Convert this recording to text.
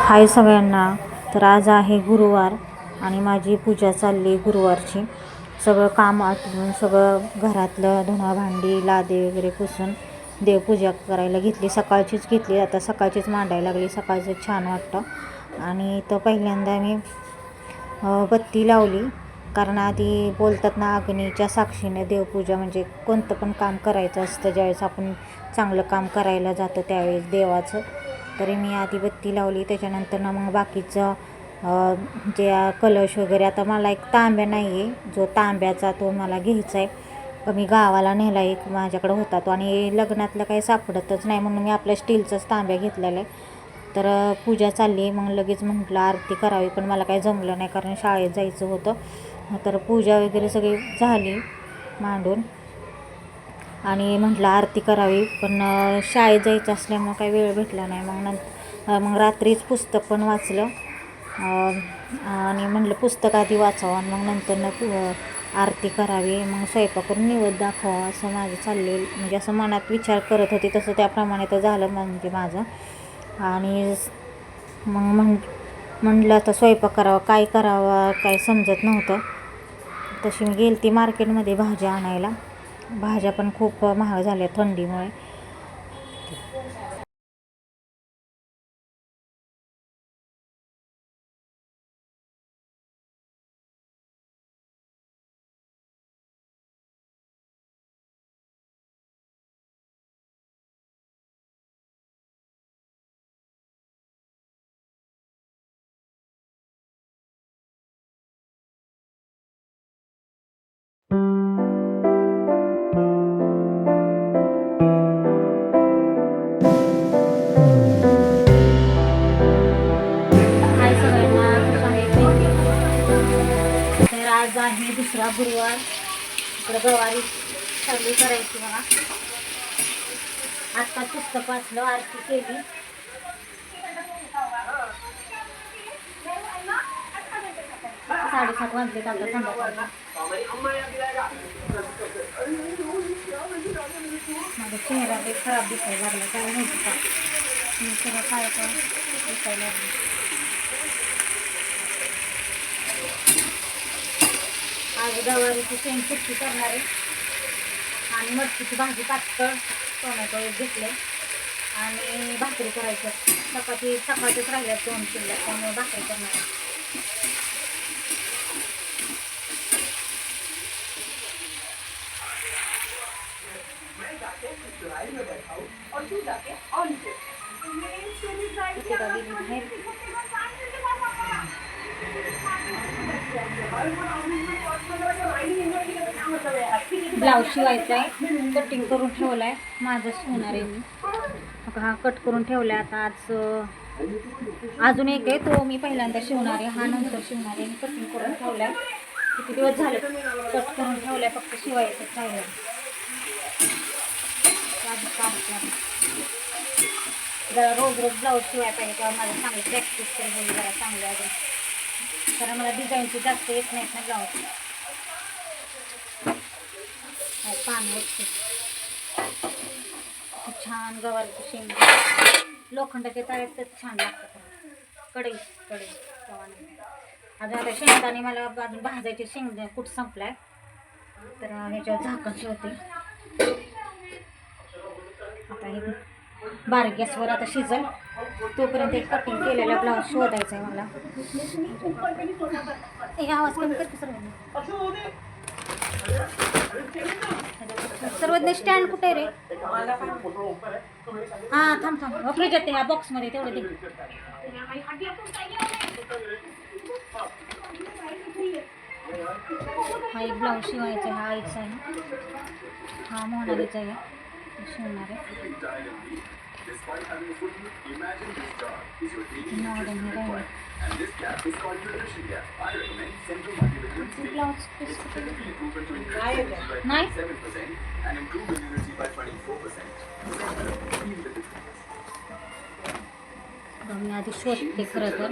हाय सगळ्यांना. तर आज आहे गुरुवार आणि माझी पूजा चालली गुरुवारची. सगळं काम आटवून सगळं घरातलं धुणं भांडी लादे वगैरे पुसून देवपूजा करायला घेतली. सकाळचीच घेतली, आता सकाळचीच मांडायला लागली. सकाळचं छान वाटतं. आणि तर पहिल्यांदा मी बत्ती लावली, कारण आधी बोलतात ना, अग्नीच्या साक्षीने देवपूजा म्हणजे कोणतं पण काम करायचं असतं. ज्यावेळेस आपण चांगलं काम करायला जातो त्यावेळेस देवाचं, तरी मी आधी बत्ती लावली. त्याच्यानंतर ना मग बाकीचं जे कलश वगैरे, आता मला एक तांब्या नाही आहे, जो तांब्याचा तो मला घ्यायचा आहे. मी गावाला नेला एक माझ्याकडे होता तो, आणि लग्नातलं काही सापडतच नाही म्हणून मी आपल्या स्टीलचाच तांब्या घेतलेला आहे. तर पूजा चालली, मग लगेच म्हटलं आरती करावी, पण मला काही जमलं नाही कारण शाळेत जायचं होतं. तर पूजा वगैरे सगळी झाली मांडून, आणि म्हटलं आरती करावी, पण शाळेत जायचं असल्यामुळं काही वेळ भेटला नाही. मग रात्रीच पुस्तक पण वाचलं, आणि म्हटलं पुस्तक आधी वाचावं आणि मग नंतर आरती करावी, मग स्वयंपाक करून निवेद दाखवावा, असं माझं चाललेलं. म्हणजे असं मनात विचार करत होते, तसं त्याप्रमाणे तर झालं म्हणजे माझं. आणि मग म्हटलं आता स्वयंपाक करावा, काय करावा काय समजत नव्हतं. तशी मी गेली ती मार्केटमध्ये भाज्या आणायला. भाज्या पण खूप महाग झाल्या थंडीमुळे. हाय सगळ्यांना, कसं आहे तर आज आहे दुसरा गुरुवार. इकडं गवारी सगळी करायची मला. आत्ता पुस्तक वाचलं, आरती केली. 7:30 वाजले आता संध्याकाळी. माझा चेहरा बी खराब दिसायला लागला, काय माहिती का, सगळं काय पण दिसायला लागलं. आज गवारीची शेंग सुट्टी करणार आहे, आणि मटकीची भाजी पातळ टोमॅटो घेतले, आणि भाकरी करायचं. सकाळचीच राहिल्या 2 शिल्लक, त्यामुळे भाकरी करणार आहे. ब्लाऊज शिवायचा आहे, कटिंग करून ठेवला आहे. माझंच होणार आहे मी. हा कट करून ठेवला आहे. आता आज अजून एक आहे, तो मी पहिल्यांदा शिवणार आहे, हा नंतर शिवणार आहे. मी कटिंग करून ठेवला आहे, किती दिवस झाले कट करून ठेवला आहे, फक्त शिवायचं राहिलं. जरा रोज ब्लाऊज शिवायला पाहिजे, तेव्हा माझं चांगली प्रॅक्टिस करून जरा चांगलं अजून, कारण मला डिझाईनची जास्त येत नाहीत ना ब्लाऊज. पान वगैरे छान गवारीची शेंग लोखंडाच्या तव्यात तर छान लागतं. कढई अजून आता शेंगदाणे मला अजून भाजायचे, शेंगदाणे कुठं संपलाय, तर ह्याच्यावर झाकण ठेवते. आता हे बारीक गॅसवर आता शिजल, तोपर्यंत एक कटिंग केलेला ब्लाऊज शोधायचा आहे मला. आवाज कमी करते सर्वज्ञ स्टँड कुठे रे? हां थांब फ्रीज येते ह्या बॉक्समध्ये, तेवढे दे. हा एक ब्लाऊज शिवायचा आहे, हा आईचा आहे, हा मोनालीचा आहे, शिवणार आहे. नाही मी आधी शोधते खरं तर.